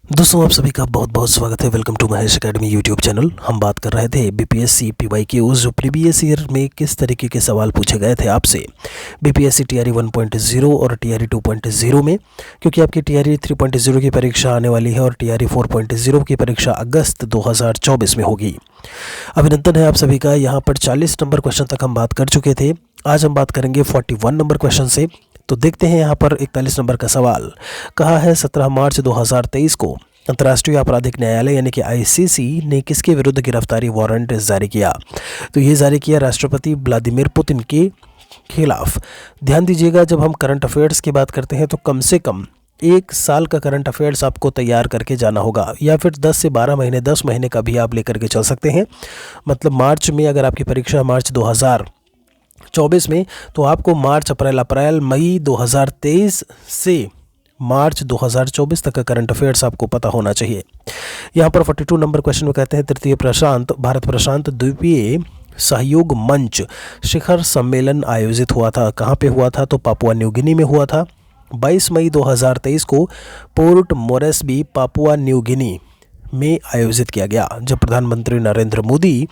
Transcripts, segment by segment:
दोस्तों आप सभी का बहुत बहुत स्वागत है। Welcome to Mahesh academy YouTube channel. हम बात कर रहे थे बीपीएससी पीवाईक्यूज जो प्रीवियस ईयर में किस तरीके के सवाल पूछे गए थे आपसे बीपीएससी टीआरई 1.0 और टीआरई 2.0 में, क्योंकि आपकी टीआरई 3.0 की परीक्षा आने वाली है और टीआरई 4.0 की परीक्षा अगस्त 2024 में होगी। अभिनंदन है आप सभी का। यहाँ पर 40 नंबर क्वेश्चन तक हम बात कर चुके थे। आज हम बात करेंगे 41 नंबर क्वेश्चन से। तो देखते हैं यहाँ पर 41 नंबर का सवाल। कहा है 17 मार्च 2023 को अंतर्राष्ट्रीय आपराधिक न्यायालय यानी कि आईसीसी ने किसके विरुद्ध गिरफ्तारी वारंट जारी किया? तो ये जारी किया राष्ट्रपति व्लादिमीर पुतिन के खिलाफ। ध्यान दीजिएगा, जब हम करंट अफेयर्स की बात करते हैं तो कम से कम 1 साल का करंट अफेयर्स आपको तैयार करके जाना होगा, या फिर 10 से 12 महीने 10 महीने का भी आप लेकर के चल सकते हैं। मतलब मार्च में अगर आपकी परीक्षा मार्च 2024 में, तो आपको मार्च अप्रैल मई 2023 से मार्च 2024 तक का करंट अफेयर्स आपको पता होना चाहिए। यहाँ पर 42 नंबर क्वेश्चन में कहते हैं तृतीय भारत प्रशांत द्वीपीय सहयोग मंच शिखर सम्मेलन आयोजित हुआ था। कहाँ पे हुआ था? तो पापुआ न्यू गिनी में हुआ था। 22 मई 2023 को port Moresby Papua New Guinea में आयोजित किया गया, जब प्रधानमंत्री नरेंद्र मोदी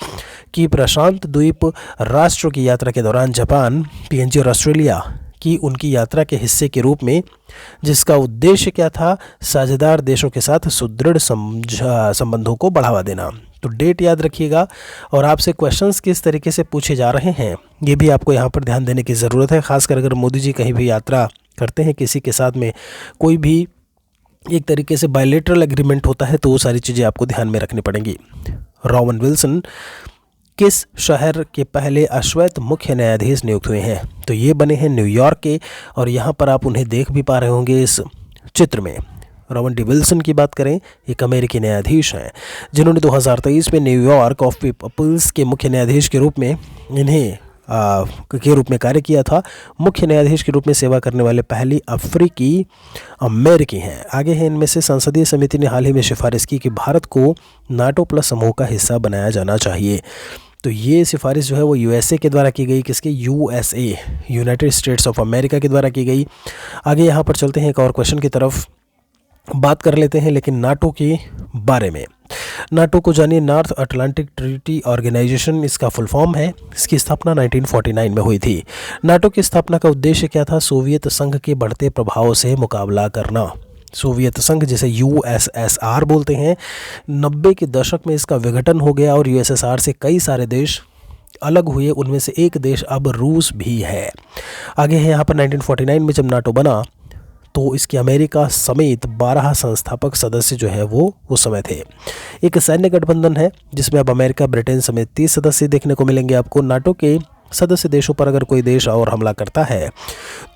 की प्रशांत द्वीप राष्ट्र की यात्रा के दौरान जापान, पीएनजी और ऑस्ट्रेलिया की उनकी यात्रा के हिस्से के रूप में, जिसका उद्देश्य क्या था? साझेदार देशों के साथ सुदृढ़ संबंधों को बढ़ावा देना। तो डेट याद रखिएगा। और आपसे क्वेश्चंस किस तरीके से पूछे जा रहे हैं ये भी आपको यहाँ पर ध्यान देने की ज़रूरत है। खासकर अगर मोदी जी कहीं भी यात्रा करते हैं, किसी के साथ में कोई भी एक तरीके से बायलैटरल एग्रीमेंट होता है, तो वो सारी चीज़ें आपको ध्यान में रखनी पड़ेंगी। रोवन विल्सन किस शहर के पहले अश्वेत मुख्य न्यायाधीश नियुक्त हुए हैं? तो ये बने हैं न्यूयॉर्क के, और यहाँ पर आप उन्हें देख भी पा रहे होंगे इस चित्र में। रोवन डी विल्सन की बात करें, एक अमेरिकी न्यायाधीश हैं जिन्होंने 2023 में न्यूयॉर्क ऑफ पीपल्स के मुख्य न्यायाधीश के रूप में कार्य किया था। मुख्य न्यायाधीश के रूप में सेवा करने वाले पहली अफ्रीकी अमेरिकी हैं। आगे है, इनमें से संसदीय समिति ने हाल ही में सिफारिश की कि भारत को नाटो प्लस समूह का हिस्सा बनाया जाना चाहिए। तो ये सिफारिश जो है वो यूएसए के द्वारा की गई। किसके? USA, United states of America के द्वारा की गई। आगे यहाँ पर चलते हैं, एक और क्वेश्चन की तरफ बात कर लेते हैं, लेकिन नाटो के बारे में। नाटो को जानिए, नॉर्थ अटलांटिक ट्रीटी ऑर्गेनाइजेशन इसका फुल फॉर्म है। इसकी स्थापना 1949 में हुई थी। नाटो की स्थापना का उद्देश्य क्या था? सोवियत संघ के बढ़ते प्रभाव से मुकाबला करना। सोवियत संघ, जिसे यूएसएसआर बोलते हैं, 90 के दशक में इसका विघटन हो गया और यूएसएसआर से कई सारे देश अलग हुए। उनमें से एक देश अब रूस भी है। आगे है यहाँ पर 1949 में जब नाटो बना तो इसके अमेरिका समेत 12 संस्थापक सदस्य जो है वो उस समय थे। एक सैन्य गठबंधन है जिसमें अब अमेरिका, ब्रिटेन समेत 30 सदस्य देखने को मिलेंगे आपको। नाटो के सदस्य देशों पर अगर कोई देश और हमला करता है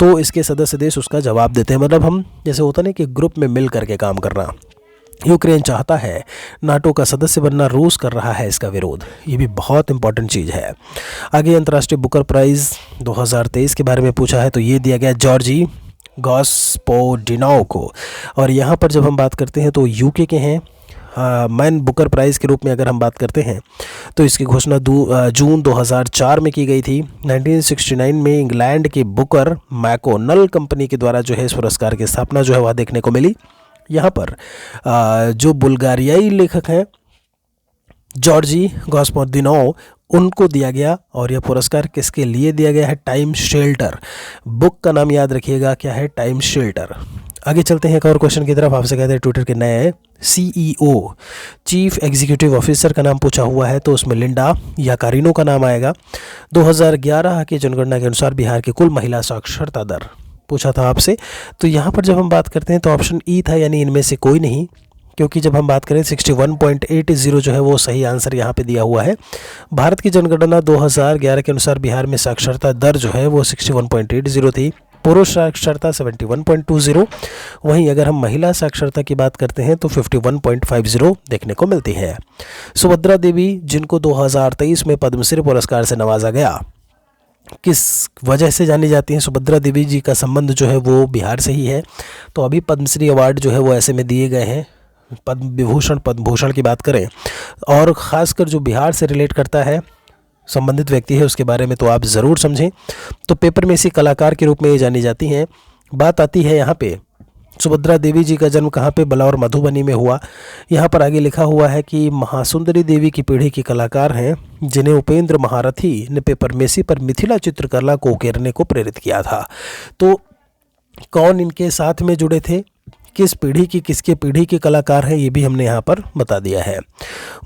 तो इसके सदस्य देश उसका जवाब देते हैं। मतलब हम जैसे होता नहीं कि ग्रुप में मिल करके काम करना। यूक्रेन चाहता है नाटो का सदस्य बनना, रूस कर रहा है इसका विरोध। ये भी बहुत इंपॉर्टेंट चीज़ है। आगे अंतर्राष्ट्रीय बुकर प्राइज़ 2023 के बारे में पूछा है, तो ये दिया गया जॉर्जी गॉस्पोडिनोव को। और यहाँ पर जब हम बात करते हैं तो यूके के हैं। मैन बुकर प्राइज़ के रूप में अगर हम बात करते हैं तो इसकी घोषणा जून 2004 में की गई थी। 1969 में इंग्लैंड के बुकर मैकोनल कंपनी के द्वारा जो है इस पुरस्कार की स्थापना जो है वह देखने को मिली। यहाँ पर जो बुल्गारियाई लेखक हैं जॉर्जी गॉस्पोडिनोव, उनको दिया गया। और यह पुरस्कार किसके लिए दिया गया है? Time shelter. बुक का नाम याद रखिएगा, क्या है? Time shelter. आगे चलते हैं एक और क्वेश्चन की तरफ। आपसे कहते हैं ट्विटर के नए सीईओ, चीफ एग्जीक्यूटिव ऑफिसर का नाम पूछा हुआ है, तो उसमें लिंडा याकारिनो का नाम आएगा। 2011 की जनगणना के अनुसार बिहार की कुल महिला साक्षरता दर पूछा था आपसे। तो यहाँ पर जब हम बात करते हैं तो ऑप्शन ई था, यानी इनमें से कोई नहीं, क्योंकि जब हम बात करें 61.80 जो है वो सही आंसर यहाँ पे दिया हुआ है। भारत की जनगणना 2011 के अनुसार बिहार में साक्षरता दर जो है वो 61.80 थी। पुरुष साक्षरता 71.20। वहीं अगर हम महिला साक्षरता की बात करते हैं तो 51.50 देखने को मिलती है। सुभद्रा देवी, जिनको 2023 में पद्मश्री पुरस्कार से नवाजा गया, किस वजह से जानी जाती हैं? सुभद्रा देवी जी का संबंध जो है वो बिहार से ही है। तो अभी पद्मश्री अवार्ड जो है वो ऐसे में दिए गए हैं। पद्म विभूषण, पद्म भूषण की बात करें, और ख़ासकर जो बिहार से रिलेट करता है संबंधित व्यक्ति है उसके बारे में तो आप ज़रूर समझें। तो पेपर में इसी कलाकार के रूप में ये जानी जाती हैं। बात आती है यहाँ पे सुभद्रा देवी जी का जन्म कहाँ पे, बलौर मधुबनी में हुआ। यहाँ पर आगे लिखा हुआ है कि महासुंदरी देवी की पीढ़ी के कलाकार हैं जिन्हें उपेंद्र महारथी ने पेपरमेसी पर मिथिला चित्रकला को उकेरने को प्रेरित किया था। तो कौन इनके साथ में जुड़े थे, किस पीढ़ी की, किसके पीढ़ी के कलाकार हैं, ये भी हमने यहाँ पर बता दिया है।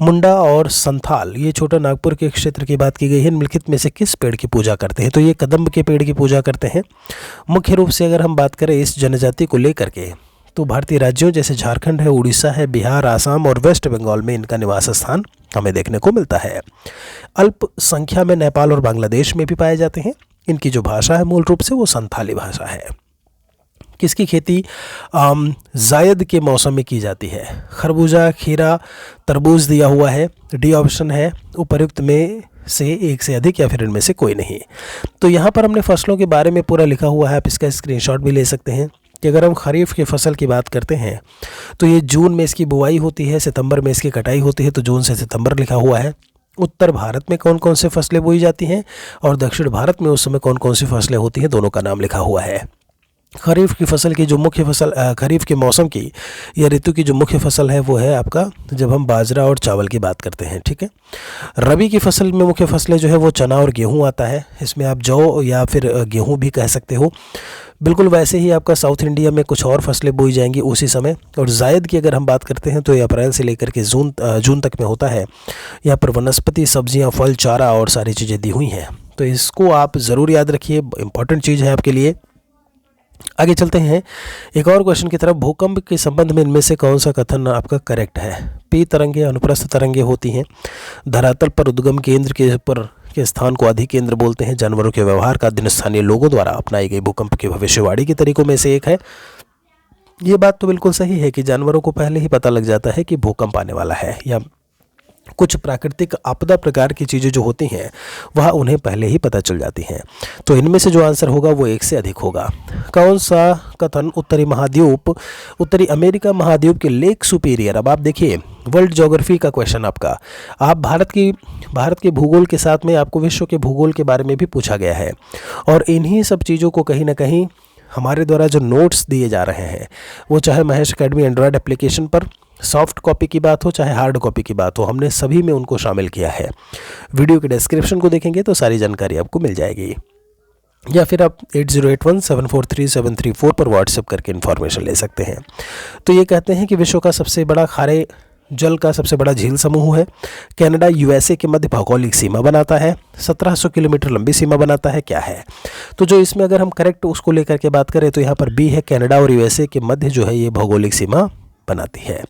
मुंडा और संथाल, ये छोटा नागपुर के क्षेत्र की बात की गई है। निम्नलिखित में से किस पेड़ की पूजा करते हैं, तो ये कदम्ब के पेड़ की पूजा करते हैं। मुख्य रूप से अगर हम बात करें इस जनजाति को लेकर के, तो भारतीय राज्यों जैसे झारखंड है, उड़ीसा है, बिहार, आसाम और वेस्ट बंगाल में इनका निवास स्थान हमें देखने को मिलता है। अल्प संख्या में नेपाल और बांग्लादेश में भी पाए जाते हैं। इनकी जो भाषा है मूल रूप से वो संथाली भाषा है। किसकी खेती जायद के मौसम में की जाती है, खरबूजा, खीरा, तरबूज दिया हुआ है। डी ऑप्शन है उपर्युक्त में से एक से अधिक या फिर इनमें से कोई नहीं। तो यहाँ पर हमने फसलों के बारे में पूरा लिखा हुआ है, आप इसका स्क्रीनशॉट भी ले सकते हैं कि अगर हम खरीफ की फसल की बात करते हैं तो ये जून में इसकी बुआई होती है, सितंबर में इसकी कटाई होती है, तो जून से सितंबर लिखा हुआ है। उत्तर भारत में कौन कौन से फसलें बोई जाती हैं और दक्षिण भारत में उस समय कौन कौन सी फसलें होती हैं, दोनों का नाम लिखा हुआ है। खरीफ की फसल की जो मुख्य फसल, खरीफ के मौसम की या ऋतु की जो मुख्य फसल है वो है आपका, जब हम बाजरा और चावल की बात करते हैं, ठीक है। रबी की फसल में मुख्य फसलें जो है वो चना और गेहूं आता है। इसमें आप जौ या फिर गेहूं भी कह सकते हो। बिल्कुल वैसे ही आपका साउथ इंडिया में कुछ और फसलें बोई जाएंगी उसी समय। और जायद की अगर हम बात करते हैं तो ये अप्रैल से लेकर के जून तक में होता है। यहाँ पर वनस्पति, सब्जियाँ, फल, चारा और सारी चीज़ें दी हुई हैं, तो इसको आप ज़रूर याद रखिए, इंपॉर्टेंट चीज़ है आपके लिए। आगे चलते हैं एक और क्वेश्चन की तरफ। भूकंप के संबंध में इनमें से कौन सा कथन आपका करेक्ट है। पी तरंगे अनुप्रस्थ तरंगे होती हैं। धरातल पर उद्गम केंद्र के ऊपर के स्थान को अधिकेंद्र बोलते हैं। जानवरों के व्यवहार का अध्ययन स्थानीय लोगों द्वारा अपनाई गई भूकंप की भविष्यवाणी के तरीकों में से एक है। ये बात तो बिल्कुल सही है कि जानवरों को पहले ही पता लग जाता है कि भूकंप आने वाला है, या कुछ प्राकृतिक आपदा प्रकार की चीज़ें जो होती हैं वह उन्हें पहले ही पता चल जाती हैं। तो इनमें से जो आंसर होगा वो एक से अधिक होगा। कौन सा कथन उत्तरी अमेरिका महाद्वीप के लेक सुपीरियर, अब आप देखिए वर्ल्ड ज्योग्राफी का क्वेश्चन आपका, आप भारत के भूगोल के साथ में आपको विश्व के भूगोल के बारे में भी पूछा गया है। और इन्हीं सब चीज़ों को कहीं ना कहीं हमारे द्वारा जो नोट्स दिए जा रहे हैं वो चाहे महेश अकेडमी एंड्रॉयड एप्लीकेशन पर सॉफ्ट कॉपी की बात हो चाहे हार्ड कॉपी की बात हो, हमने सभी में उनको शामिल किया है। वीडियो के डिस्क्रिप्शन को देखेंगे तो सारी जानकारी आपको मिल जाएगी, या फिर आप 8081743734 पर व्हाट्सएप करके इन्फॉर्मेशन ले सकते हैं। तो ये कहते हैं कि विश्व का सबसे बड़ा खारे जल का सबसे बड़ा झील समूह है। कनाडा यूएसए के मध्य भौगोलिक सीमा बनाता है। 1700 किलोमीटर लंबी सीमा बनाता है, क्या है। तो जो इसमें अगर हम करेक्ट उसको लेकर के बात करें तो यहाँ पर बी है, कनाडा और यूएसए के मध्य जो है ये भौगोलिक सीमा बनाती है।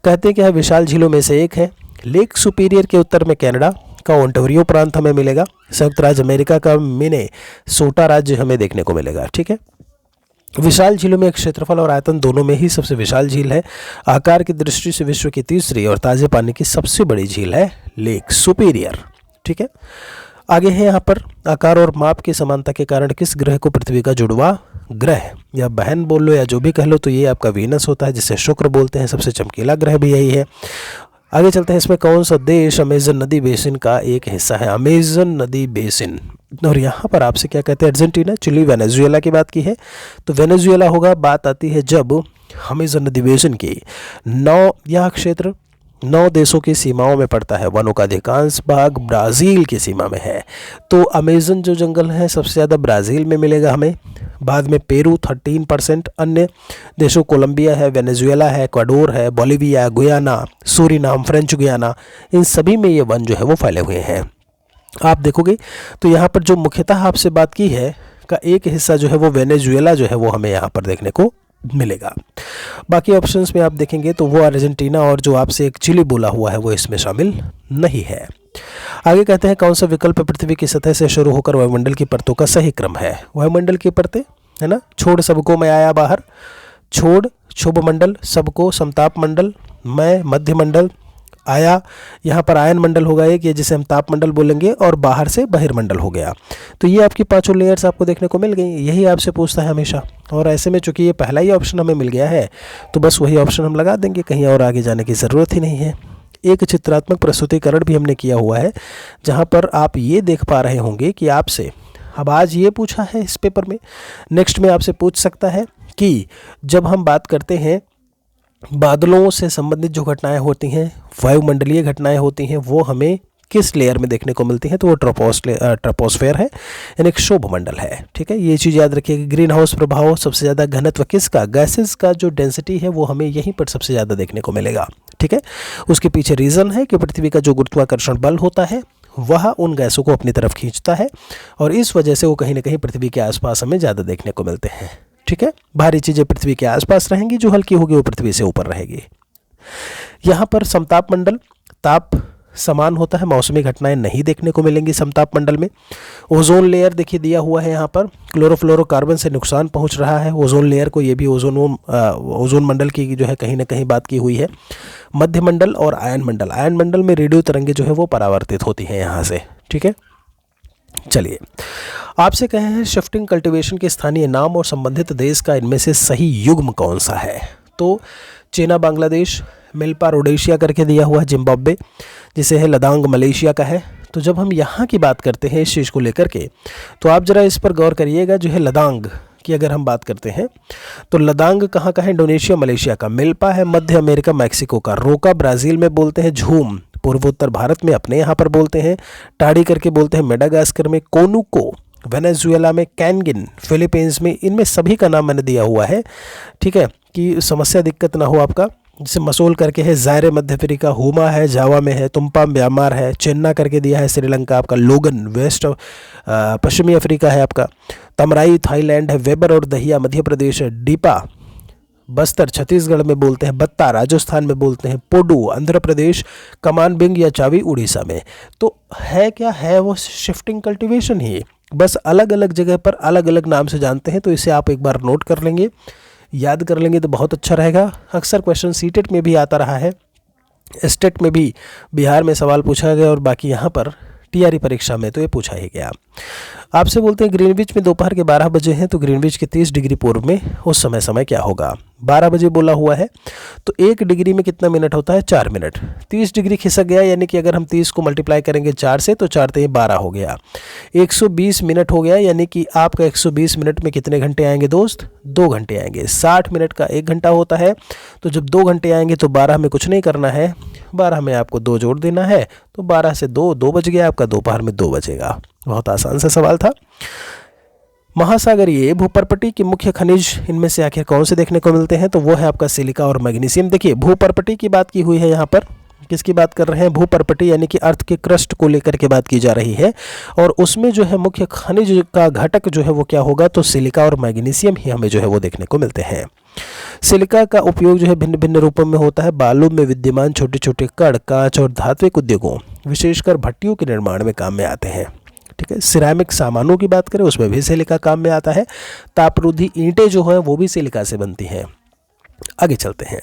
कहते हैं कि यह विशाल झीलों में से एक है। लेक सुपीरियर के उत्तर में कनाडा का ओंटारियो प्रांत हमें मिलेगा। संयुक्त राज्य अमेरिका का मिनेसोटा राज्य हमें देखने को मिलेगा, ठीक है। विशाल झीलों में क्षेत्रफल और आयतन दोनों में ही सबसे विशाल झील है। आकार की दृष्टि से विश्व की तीसरी और ताजे पानी की सबसे बड़ी झील है लेक सुपीरियर, ठीक है। आगे है यहाँ पर आकार और माप की समानता के कारण किस ग्रह को पृथ्वी का जुड़वा ग्रह या बहन बोल लो या जो भी कह लो, तो ये आपका वीनस होता है जिसे शुक्र बोलते हैं। सबसे चमकीला ग्रह भी यही है। आगे चलते हैं, इसमें कौन सा देश अमेजन नदी बेसिन का एक हिस्सा है। अमेजन नदी बेसिन, और यहाँ पर आपसे क्या कहते हैं, अर्जेंटीना, चिली, वेनेजुएला की बात की है तो वेनेजुएला होगा। बात आती है जब अमेजन नदी बेसिन की यह क्षेत्र 9 देशों की सीमाओं में पड़ता है। वनों का अधिकांश भाग ब्राज़ील की सीमा में है। तो अमेजन जो जंगल है सबसे ज़्यादा ब्राज़ील में मिलेगा हमें। बाद में पेरू 13%, अन्य देशों कोलंबिया है, वेनेजुएला है, इक्वाडोर है, Bolivia, Guyana, Suriname, French Guiana, इन सभी में ये वन जो है वो फैले हुए हैं। आप देखोगे तो यहाँ पर जो मुख्यतः आपसे बात की है का एक हिस्सा जो है वो वेनेजुएला जो है वो हमें यहाँ पर देखने को मिलेगा। बाकी ऑप्शंस में आप देखेंगे तो वो अर्जेंटीना और जो आपसे एक चिली बोला हुआ है वो इसमें शामिल नहीं है। आगे कहते हैं कौन सा विकल्प पृथ्वी की सतह से शुरू होकर वायुमंडल की परतों का सही क्रम है। वायुमंडल की परतें है ना, छोड़ सबको मैं आया बाहर, छोड़ शुभ मंडल, सबको समताप मंडल, मैं मध्य मंडल, आया यहाँ पर आयन मंडल होगा एक, ये जिसे हम ताप मंडल बोलेंगे, और बाहर से बहिर्मंडल हो गया। तो ये आपकी 5 लेयर्स आपको देखने को मिल गई। यही आपसे पूछता है हमेशा, और ऐसे में चूंकि ये पहला ही ऑप्शन हमें मिल गया है तो बस वही ऑप्शन हम लगा देंगे, कहीं और आगे जाने की ज़रूरत ही नहीं है। एक चित्रात्मक प्रस्तुतिकरण भी हमने किया हुआ है जहाँ पर आप ये देख पा रहे होंगे कि आपसे अब आज ये पूछा है इस पेपर में, नेक्स्ट में आपसे पूछ सकता है कि जब हम बात करते हैं बादलों से संबंधित जो घटनाएं होती हैं, वायुमंडलीय घटनाएं होती हैं, वो हमें किस लेयर में देखने को मिलती हैं, तो वो ट्रोपोस्फेयर है, यानी एक शोभ मंडल है। ठीक है, ये चीज़ याद रखिए कि ग्रीन हाउस प्रभाव, सबसे ज़्यादा घनत्व किसका, गैसेस का जो डेंसिटी है वो हमें यहीं पर सबसे ज़्यादा देखने को मिलेगा। ठीक है, उसके पीछे रीज़न है कि पृथ्वी का जो गुरुत्वाकर्षण बल होता है वह उन गैसों को अपनी तरफ खींचता है और इस वजह से वो कहीं ना कहीं पृथ्वी के आसपास हमें ज़्यादा देखने को मिलते हैं। ठीक है, भारी चीज़ें पृथ्वी के आसपास रहेंगी, जो हल्की होगी वो पृथ्वी से ऊपर रहेगी। यहाँ पर समताप मंडल, ताप समान होता है, मौसमी घटनाएं नहीं देखने को मिलेंगी समताप मंडल में। ओजोन लेयर देखिए दिया हुआ है यहाँ पर, क्लोरोफ्लोरोकार्बन से नुकसान पहुँच रहा है ओजोन लेयर को, ये भी ओजोन मंडल की जो है कहीं ना कहीं बात की हुई है। मध्य मंडल और आयन मंडल, आयन मंडल में रेडियो तरंगे जो है वो परावर्तित होती हैं यहाँ से। ठीक है, चलिए आपसे कहे हैं शिफ्टिंग कल्टीवेशन के स्थानीय नाम और संबंधित देश का इनमें से सही युग्म कौन सा है। तो चीना बांग्लादेश, मिल्पा रोडेशिया करके दिया हुआ जिम्बाब्वे, जिसे है लदांग मलेशिया का है। तो जब हम यहाँ की बात करते हैं इस चीज़ को लेकर के, तो आप ज़रा इस पर गौर करिएगा। जो है लदांग की अगर हम बात करते हैं तो लदांग कहाँ का है, इंडोनेशिया मलेशिया का। मिल्पा है मध्य अमेरिका मैक्सिको का। रोका ब्राज़ील में बोलते हैं। झूम पूर्वोत्तर भारत में अपने यहाँ पर बोलते हैं। टाड़ी करके बोलते हैं मेडागास्कर में। कोनुको वेनेजुएला में। कैनगिन फिलीपींस में। इनमें सभी का नाम मैंने दिया हुआ है, ठीक है, कि समस्या दिक्कत ना हो आपका। जैसे मसोल करके है ज़ायरे मध्य अफ्रीका। हुमा है जावा में है। तुम्पा म्यांमार है। चेन्ना करके दिया है श्रीलंका आपका। लोगन वेस्ट पश्चिमी अफ्रीका है आपका। तमराई थाईलैंड है। वेबर और दहिया मध्य प्रदेश है। डीपा बस्तर छत्तीसगढ़ में बोलते हैं। बत्ता राजस्थान में बोलते हैं। पोडू आंध्र प्रदेश। कमान बिंग या चावी उड़ीसा में। तो है क्या है, वो शिफ्टिंग कल्टीवेशन ही, बस अलग अलग जगह पर अलग अलग नाम से जानते हैं। तो इसे आप एक बार नोट कर लेंगे, याद कर लेंगे तो बहुत अच्छा रहेगा। अक्सर क्वेश्चन सीटेट में भी आता रहा है, स्टेट में भी बिहार में सवाल पूछा गया और बाकी यहाँ पर टीआरई परीक्षा में तो ये पूछा ही गया। आपसे बोलते हैं ग्रीनविच में दोपहर के 12 बजे हैं, तो ग्रीनविच के 30 डिग्री पूर्व में उस समय क्या होगा। 12 बजे बोला हुआ है तो 1 डिग्री में कितना मिनट होता है, 4 मिनट। 30 डिग्री खिसक गया, यानी कि अगर हम 30 को मल्टीप्लाई करेंगे 4 से तो 4 ते 12 हो गया। 120 मिनट हो गया, यानी कि आपका 120 मिनट में कितने घंटे आएंगे दोस्त, 2 घंटे आएंगे। 60 मिनट का 1 घंटा होता है, तो जब 2 घंटे आएंगे तो 12 में कुछ नहीं करना है, 12 में आपको 2 जोड़ देना है, तो 12 से 2 बज गया आपका, दोपहर में 2 बजेगा। बहुत आसान सा सवाल था। महासागरीय भूपर्पटी के मुख्य खनिज इनमें से आखिर कौन से देखने को मिलते हैं, तो वो है आपका सिलिका और मैग्नीशियम। देखिए भूपर्पटी की बात की हुई है, यहाँ पर किसकी बात कर रहे हैं, भूपर्पटी यानी कि अर्थ के क्रस्ट को लेकर के बात की जा रही है। और उसमें जो है मुख्य खनिज का घटक जो है वो क्या होगा, तो सिलिका और मैग्नीशियम ही हमें जो है वो देखने को मिलते हैं। सिलिका का उपयोग जो है भिन्न भिन्न रूपों में होता है। बालू में विद्यमान छोटे छोटे कण, कांच और धात्विक उद्योगों विशेषकर भट्टियों के निर्माण में काम में आते हैं। ठीक है, सिरेमिक सामानों की बात करें उसमें भी सिलिका काम में आता है। तापरोधी ईंटें जो है वो भी सिलिका से बनती हैं। आगे चलते हैं।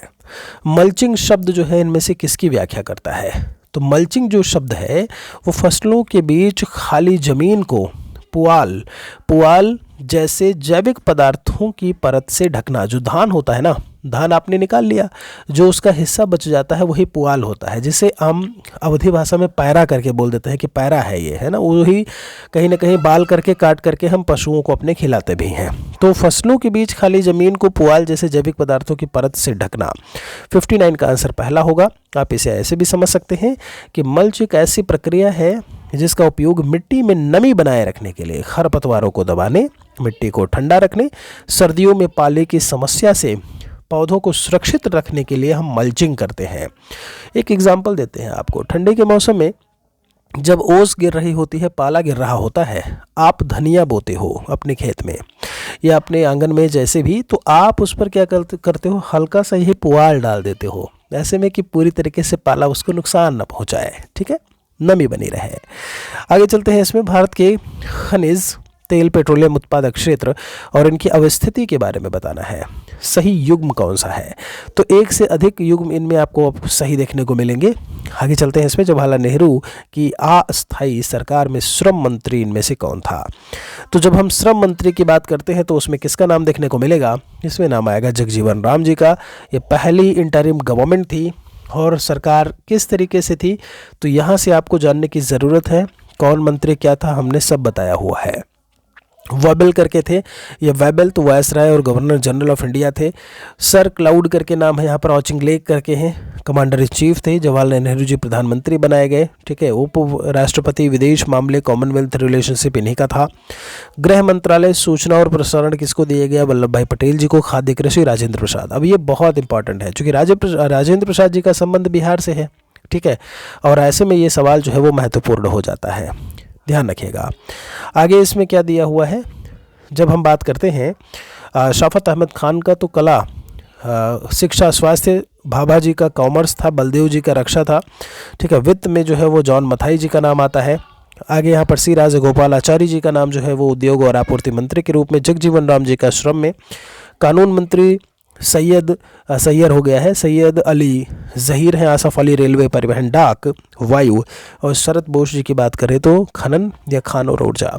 मल्चिंग शब्द जो है इनमें से किसकी व्याख्या करता है, तो मल्चिंग जो शब्द है वो फसलों के बीच खाली जमीन को पुआल जैसे जैविक पदार्थों की परत से ढकना। जो धान होता है ना, धान आपने निकाल लिया, जो उसका हिस्सा बच जाता है वही पुआल होता है, जिसे हम अवधी भाषा में पैरा करके बोल देते हैं कि पैरा है ये, है ना। वही कहीं ना कहीं बाल करके काट करके हम पशुओं को अपने खिलाते भी हैं। तो फसलों के बीच खाली जमीन को पुआल जैसे जैविक पदार्थों की परत से ढकना। 59 का आंसर पहला होगा। आप इसे ऐसे भी समझ सकते हैं कि मल्च एक ऐसी प्रक्रिया है जिसका उपयोग मिट्टी में नमी बनाए रखने के लिए, खरपतवारों को दबाने, मिट्टी को ठंडा रखने, सर्दियों में पाले की समस्या से पौधों को सुरक्षित रखने के लिए हम मल्चिंग करते हैं। एक एग्जाम्पल देते हैं आपको। ठंडी के मौसम में जब ओस गिर रही होती है, पाला गिर रहा होता है, आप धनिया बोते हो अपने खेत में या अपने आंगन में जैसे भी, तो आप उस पर क्या करते हो, हल्का सा यही पुआल डाल देते हो, ऐसे में कि पूरी तरीके से पाला उसको नुकसान न पहुंचाए। ठीक है, नमी बनी रहे। आगे चलते हैं। इसमें भारत के खनिज, तेल, पेट्रोलियम उत्पादक क्षेत्र और इनकी अवस्थिति के बारे में बताना है। सही युग्म कौन सा है, तो 1 से अधिक युग्म इनमें आपको सही देखने को मिलेंगे। आगे चलते हैं। इसमें जवाहरलाल नेहरू की अस्थायी सरकार में श्रम मंत्री इनमें से कौन था, तो जब हम श्रम मंत्री की बात करते हैं तो उसमें किसका नाम देखने को मिलेगा, इसमें नाम आएगा जगजीवन राम जी का। ये पहली इंटरिम गवर्नमेंट थी और सरकार किस तरीके से थी, तो यहाँ से आपको जानने की ज़रूरत है। कौन मंत्री क्या था, हमने सब बताया हुआ है। वेबल करके थे, ये वेबल तो वायसराय और गवर्नर जनरल ऑफ इंडिया थे। सर क्लाउड करके नाम है यहाँ पर, ऑचिंगलेक करके हैं कमांडर इन चीफ थे। जवाहरलाल नेहरू जी प्रधानमंत्री बनाए गए, ठीक है। उप राष्ट्रपति विदेश मामले कॉमनवेल्थ रिलेशनशिप इन्हीं का था। गृह मंत्रालय सूचना और प्रसारण किसको दिया गया? वल्लभ भाई पटेल जी को। खाद्य कृषि राजेंद्र प्रसाद। अब ये बहुत इंपॉर्टेंट है क्योंकि राजेंद्र प्रसाद जी का संबंध बिहार से है, ठीक है, और ऐसे में ये सवाल जो है वो महत्वपूर्ण हो जाता है, ध्यान रखिएगा। आगे इसमें क्या दिया हुआ है, जब हम बात करते हैं शफ़क़त अहमद खान का तो कला, शिक्षा, स्वास्थ्य, भाभा जी का कॉमर्स था, बलदेव जी का रक्षा था, ठीक है। वित्त में जो है वो जॉन मथाई जी का नाम आता है। आगे यहाँ पर सी राजगोपालाचारी जी का नाम जो है वो उद्योग और आपूर्ति मंत्री के रूप में। जगजीवन राम जी का श्रम में। कानून मंत्री सैयद हो गया है, सैयद अली ज़हीर हैं। आसफ अली रेलवे, परिवहन, डाक, वायु। और शरद बोस जी की बात करें तो खनन या खान और ऊर्जा।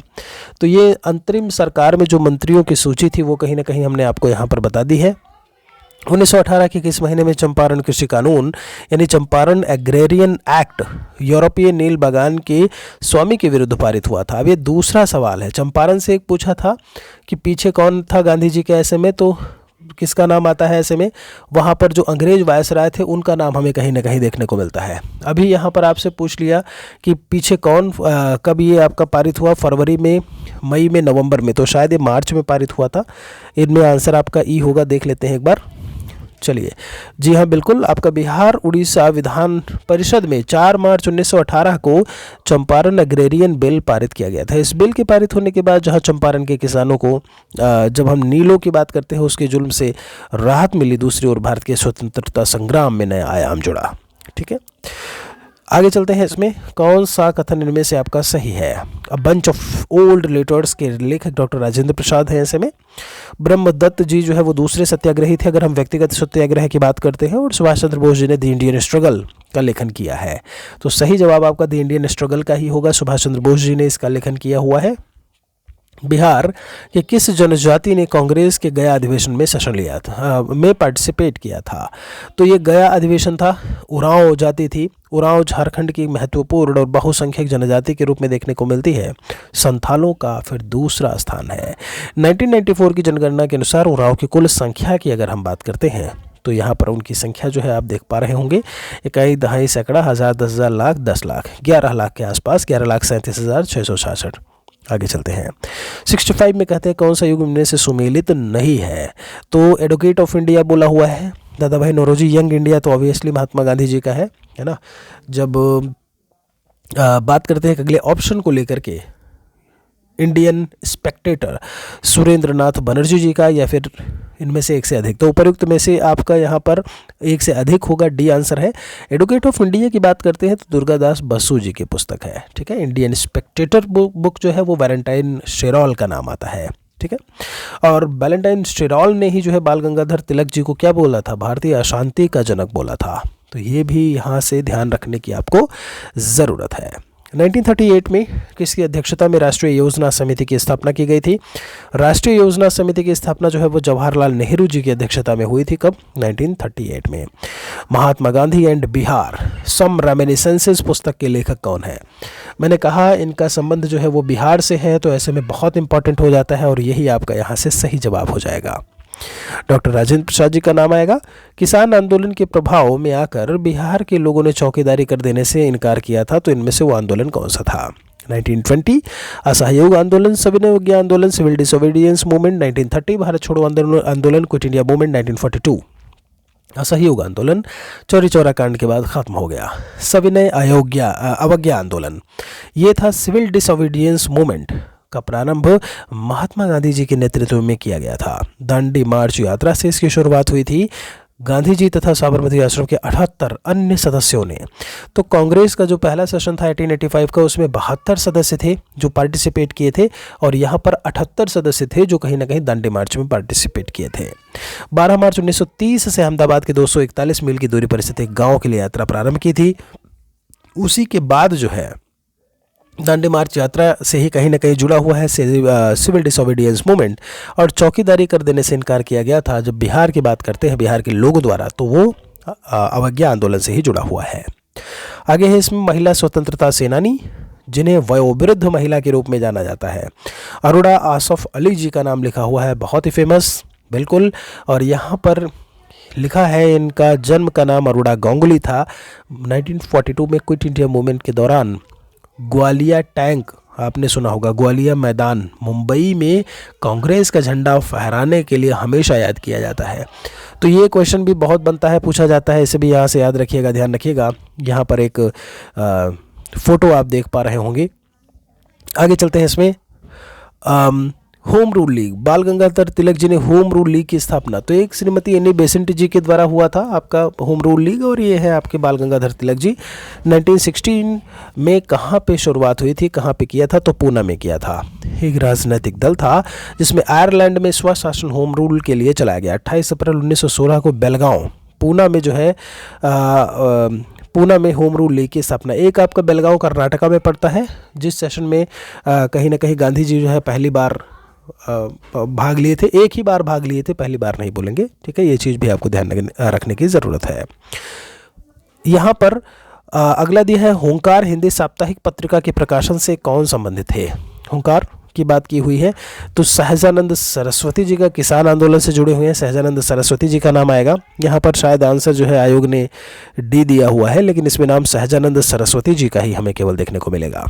तो ये अंतरिम सरकार में जो मंत्रियों की सूची थी वो कहीं ना कहीं हमने आपको यहाँ पर बता दी है। 1918 के किस महीने में चंपारण कृषि कानून यानी चंपारण एग्रेरियन एक्ट यूरोपीय नील बागान के स्वामी के विरुद्ध पारित हुआ था? अब ये दूसरा सवाल है। चंपारण से एक पूछा था कि पीछे कौन था गांधी जी के, ऐसे में तो किसका नाम आता है? ऐसे में वहाँ पर जो अंग्रेज वायसराय थे उनका नाम हमें कहीं ना कहीं देखने को मिलता है। अभी यहाँ पर आपसे पूछ लिया कि पीछे कौन, कब ये आपका पारित हुआ? फरवरी में, मई में, नवंबर में, तो शायद ये मार्च में पारित हुआ था। इनमें आंसर आपका ई होगा, देख लेते हैं एक बार। चलिए, जी हाँ बिल्कुल, आपका बिहार उड़ीसा विधान परिषद में 4 मार्च 1918 को चंपारण एग्रेरियन बिल पारित किया गया था। इस बिल के पारित होने के बाद जहाँ चंपारण के किसानों को जब हम नीलों की बात करते हैं उसके जुल्म से राहत मिली, दूसरी ओर भारत के स्वतंत्रता संग्राम में नया आयाम जुड़ा, ठीक है। आगे चलते हैं, इसमें कौन सा कथन इनमें से आपका सही है? A bunch of old letters के लेखक डॉक्टर राजेंद्र प्रसाद हैं। ऐसे में ब्रह्मदत्त जी जो है वो दूसरे सत्याग्रही थे अगर हम व्यक्तिगत सत्याग्रह की बात करते हैं, और सुभाष चंद्र बोस जी ने द इंडियन स्ट्रगल का लेखन किया है। तो सही जवाब आपका द इंडियन स्ट्रगल का ही होगा, सुभाष चंद्र बोस जी ने इसका लेखन किया हुआ है। बिहार के किस जनजाति ने कांग्रेस के गया अधिवेशन में सेशन लिया था, में पार्टिसिपेट किया था? तो ये गया अधिवेशन था, उरांव जाति थी। उरांव झारखंड की महत्वपूर्ण और बहुसंख्यक जनजाति के रूप में देखने को मिलती है। संथालों का फिर दूसरा स्थान है। 1994 की जनगणना के अनुसार उरांव की कुल संख्या की अगर हम बात करते हैं तो यहाँ पर उनकी संख्या जो है आप देख पा रहे होंगे, इकाई, दहाई, सैकड़ा, हज़ार, 10,000, लाख, 10 लाख, 11 लाख के आसपास, 11,37,666। आगे चलते हैं। 65 में कहते हैं कौन सा युग इनमें से सुमेलित नहीं है? तो एडवोकेट ऑफ इंडिया बोला हुआ है, दादा भाई नौरोजी। यंग इंडिया तो ऑब्वियसली महात्मा गांधी जी का है ना। जब बात करते हैं अगले ऑप्शन को लेकर के, इंडियन स्पेक्टेटर सुरेंद्र नाथ बनर्जी जी का, या फिर इनमें से एक से अधिक? तो उपर्युक्त में से आपका यहाँ पर एक से अधिक होगा, डी आंसर है। एडवोकेट ऑफ इंडिया की बात करते हैं तो दुर्गादास बसु जी की पुस्तक है, ठीक है। इंडियन स्पेक्टेटर बुक जो है वो वैलेंटाइन शेरॉल का नाम आता है, ठीक है। और वैलेंटाइन शेरॉल ने ही जो है बाल गंगाधर तिलक जी को क्या बोला था? भारतीय अशांति का जनक बोला था। तो ये भी यहाँ से ध्यान रखने की आपको ज़रूरत है। 1938 में किसकी अध्यक्षता में राष्ट्रीय योजना समिति की स्थापना की गई थी? राष्ट्रीय योजना समिति की स्थापना जो है वो जवाहरलाल नेहरू जी की अध्यक्षता में हुई थी। कब? 1938 में। Mahatma Gandhi and Bihar, some reminiscences पुस्तक के लेखक कौन है? मैंने कहा इनका संबंध जो है वो बिहार से है, तो ऐसे में बहुत इंपॉर्टेंट हो जाता है और यही आपका यहाँ से सही जवाब हो जाएगा। डॉक्टर राजेंद्र प्रसाद जी का नाम आएगा। किसान आंदोलन के प्रभाव में आकर बिहार के लोगों ने चौकीदारी कर देने से इनकार किया था, तो इनमें से वो आंदोलन कौन सा था? 1920 असहयोग आंदोलन, सविनय अवज्ञा आंदोलन, सिविल डिसोबीडियंस मूवमेंट। 1930 भारत छोड़ो आंदोलन, क्विट इंडिया मूवमेंट। 1942 असहयोग आंदोलन चौरी चौरा कांड के बाद खत्म हो गया। सविनय अवज्ञा आंदोलन ये था। सिविल डिसोबीडियंस मूवमेंट का प्रारंभ महात्मा गांधी जी के नेतृत्व में किया गया था। दांडी मार्च यात्रा से इसकी शुरुआत हुई थी। गांधी जी तथा साबरमती आश्रम के 78 अन्य सदस्यों ने, तो कांग्रेस का जो पहला सेशन था 1885 का, उसमें 72 सदस्य थे जो पार्टिसिपेट किए थे, और यहाँ पर 78 सदस्य थे जो कहीं ना कहीं दांडी मार्च में पार्टिसिपेट किए थे। 12 मार्च 1930 से अहमदाबाद के 241 मील की दूरी पर स्थित एक गाँव के लिए यात्रा प्रारंभ की थी। उसी के बाद जो है दांडी मार्च यात्रा से ही कहीं ना कहीं जुड़ा हुआ है सिविल डिसोबीडियंस मूवमेंट, और चौकीदारी कर देने से इनकार किया गया था। जब बिहार की बात करते हैं बिहार के लोगों द्वारा, तो वो अवज्ञा आंदोलन से ही जुड़ा हुआ है। आगे है इसमें महिला स्वतंत्रता सेनानी जिन्हें वयोवृद्ध महिला के रूप में जाना जाता है। अरोड़ा आसफ अली जी का नाम लिखा हुआ है, बहुत ही फेमस, बिल्कुल। और यहाँ पर लिखा है इनका जन्म का नाम अरोड़ा गांगुली था। 1942 में क्विट इंडिया मूवमेंट के दौरान ग्वालिया टैंक, आपने सुना होगा, ग्वालिया मैदान मुंबई में कांग्रेस का झंडा फहराने के लिए हमेशा याद किया जाता है। तो ये क्वेश्चन भी बहुत बनता है, पूछा जाता है, इसे भी यहाँ से याद रखिएगा, ध्यान रखिएगा। यहाँ पर एक फ़ोटो आप देख पा रहे होंगे। आगे चलते हैं इसमें। होम रूल लीग, बाल गंगाधर तिलक जी ने होम रूल लीग की स्थापना, तो एक श्रीमती एनी बेसेंट जी के द्वारा हुआ था आपका होम रूल लीग, और ये है आपके बाल गंगाधर तिलक जी। 1916 में कहाँ पे शुरुआत हुई थी, कहाँ पे किया था, तो पूना में किया था। एक राजनीतिक दल था जिसमें आयरलैंड में स्वशासन होम रूल के लिए चलाया गया। 28 अप्रैल 1916 को बेलगांव, पूना में जो है पूना में होम रूल लीग की स्थापना। एक आपका बेलगांव कर्नाटका में पड़ता है, जिस सेशन में कहीं ना कहीं गांधी जी जो है पहली बार भाग लिए थे, एक ही बार भाग लिए थे, पहली बार नहीं बोलेंगे, ठीक है, ये चीज़ भी आपको ध्यान रखने की ज़रूरत है। यहाँ पर अगला दिया है, हुंकार हिंदी साप्ताहिक पत्रिका के प्रकाशन से कौन संबंधित है। हुंकार की बात की हुई है तो सहजानंद सरस्वती जी का किसान आंदोलन से जुड़े हुए हैं, सहजानंद सरस्वती जी का नाम आएगा। यहाँ पर शायद आंसर जो है आयोग ने डी दिया हुआ है, लेकिन इसमें नाम सहजानंद सरस्वती जी का ही हमें केवल देखने को मिलेगा।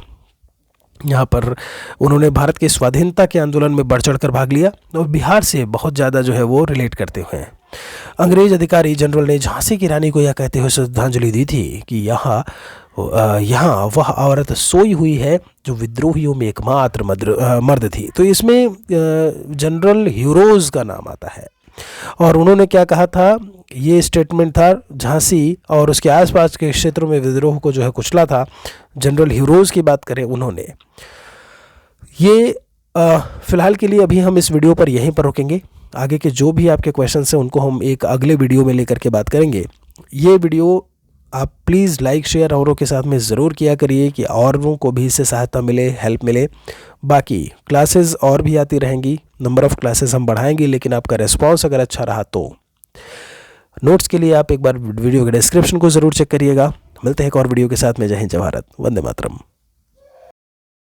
यहाँ पर उन्होंने भारत के स्वाधीनता के आंदोलन में बढ़ चढ़ कर भाग लिया और बिहार से बहुत ज़्यादा जो है वो रिलेट करते हुए हैं। अंग्रेज अधिकारी जनरल ने झांसी की रानी को यह कहते हुए श्रद्धांजलि दी थी कि यहाँ वह औरत सोई हुई है जो विद्रोहियों में एकमात्र मर्द थी। तो इसमें जनरल ह्यूरोज का नाम आता है, और उन्होंने क्या कहा था, ये स्टेटमेंट था, झांसी और उसके आसपास के क्षेत्रों में विद्रोह को जो है कुचला था। जनरल ह्यूरोज की बात करें उन्होंने ये। फ़िलहाल के लिए अभी हम इस वीडियो पर यहीं पर रुकेंगे। आगे के जो भी आपके क्वेश्चन हैं उनको हम एक अगले वीडियो में लेकर के बात करेंगे। ये वीडियो आप प्लीज़ लाइक शेयर औरों के साथ में ज़रूर किया करिए कि औरों को भी इससे सहायता मिले, हेल्प मिले। बाकी क्लासेस और भी आती रहेंगी, नंबर ऑफ़ क्लासेस हम बढ़ाएंगे, लेकिन आपका रिस्पांस अगर अच्छा रहा तो नोट्स के लिए आप एक बार वीडियो के डिस्क्रिप्शन को ज़रूर चेक करिएगा। मिलते हैं एक और वीडियो के साथ में। जय हिंद, जय भारत, वंदे मातरम।